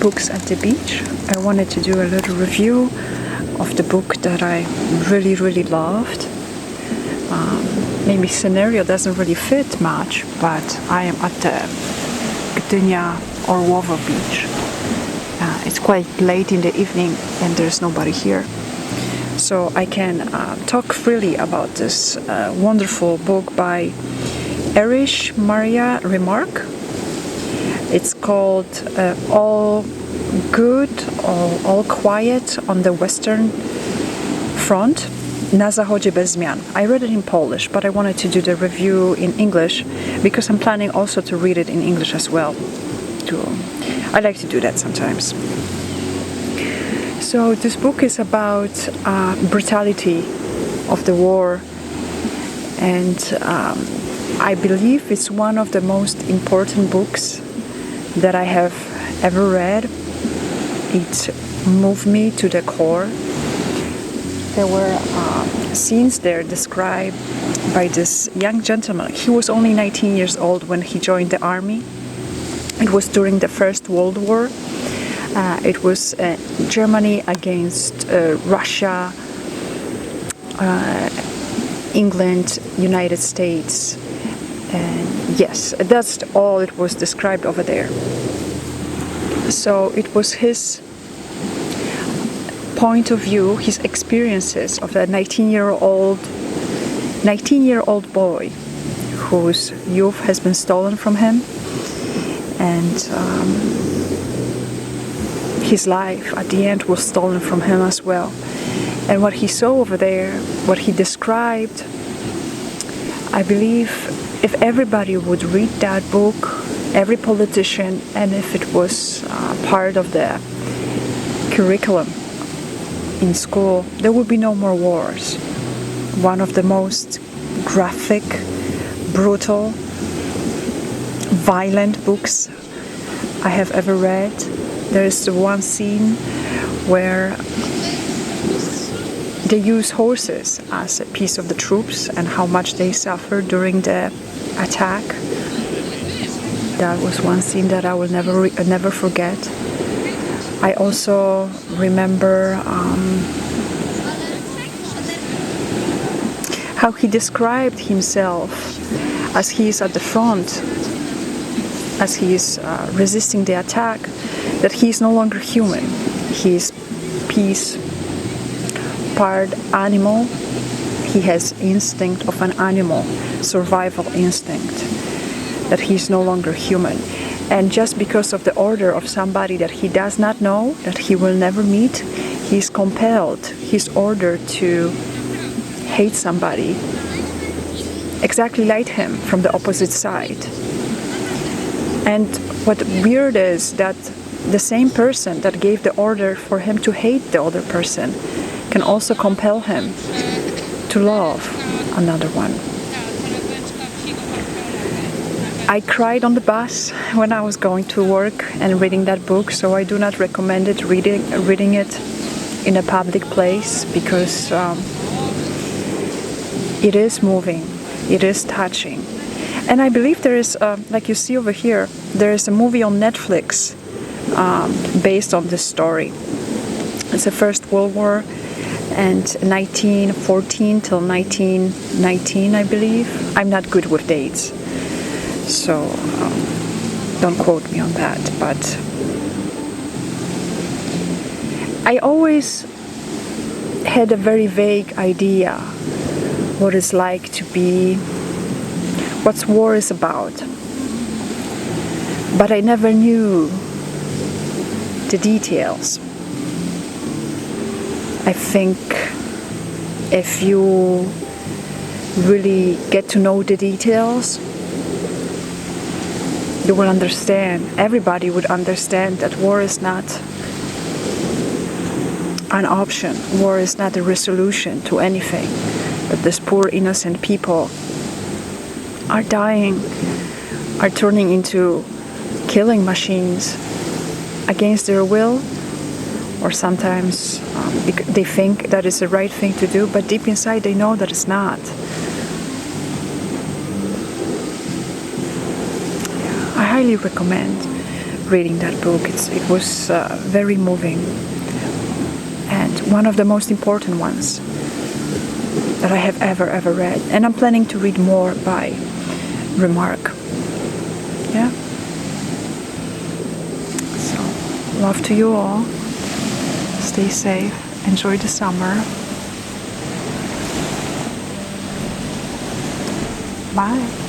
books at the beach. I wanted to do a little review of the book that I really loved. Maybe scenario doesn't really fit much, but I am at the Gdynia Orłowo beach. It's quite late in the evening and there's nobody here. So I can talk freely about this wonderful book by Erich Maria Remarque. It's called All Good or All Quiet on the Western Front. Na zachodzie bez zmian. I read it in Polish, but I wanted to do the review in English because I'm planning also to read it in English as well. I like to do that sometimes. So this book is about brutality of the war, and I believe it's one of the most important books that I have ever read. It moved me to the core. There were scenes there described by this young gentleman. He was only 19 years old when he joined the army. It was during the First World War. It was Germany against Russia, England, United States. And yes, that's all it was described over there. So it was his point of view, his experiences of a 19-year-old boy whose youth has been stolen from him, and his life at the end was stolen from him as well. And what he saw over there, what he described, I believe if everybody would read that book, every politician, and if it was part of the curriculum in school, there would be no more wars. One of the most graphic, brutal, violent books I have ever read. There is the one scene where they use horses as a piece of the troops and how much they suffered during the attack. That was one scene that I will never forget. I also remember how he described himself as he is at the front, as he is resisting the attack, that he is no longer human. He is part animal. He has instinct of an animal, survival instinct, that he is no longer human. And just because of the order of somebody that he does not know, that he will never meet, he is compelled, he's ordered to hate somebody exactly like him from the opposite side. And what weird is that the same person that gave the order for him to hate the other person can also compel him to love another one. I cried on the bus when I was going to work and reading that book, so I do not recommend it, reading it in a public place, because it is moving, it is touching. And I believe there is, like you see over here, there is a movie on Netflix based on this story. It's the First World War, and 1914 till 1919, I believe. I'm not good with dates, so don't quote me on that, but I always had a very vague idea what it's like to be, what war is about, but I never knew the details. I think if you really get to know the details, you will understand, everybody would understand that war is not an option, war is not a resolution to anything, that these poor innocent people are dying, are turning into killing machines against their will, or sometimes they think that is the right thing to do, but deep inside they know that it's not. I highly recommend reading that book. It was very moving, and one of the most important ones that I have ever read. And I'm planning to read more by Remarque. Yeah. So, love to you all. Stay safe. Enjoy the summer. Bye.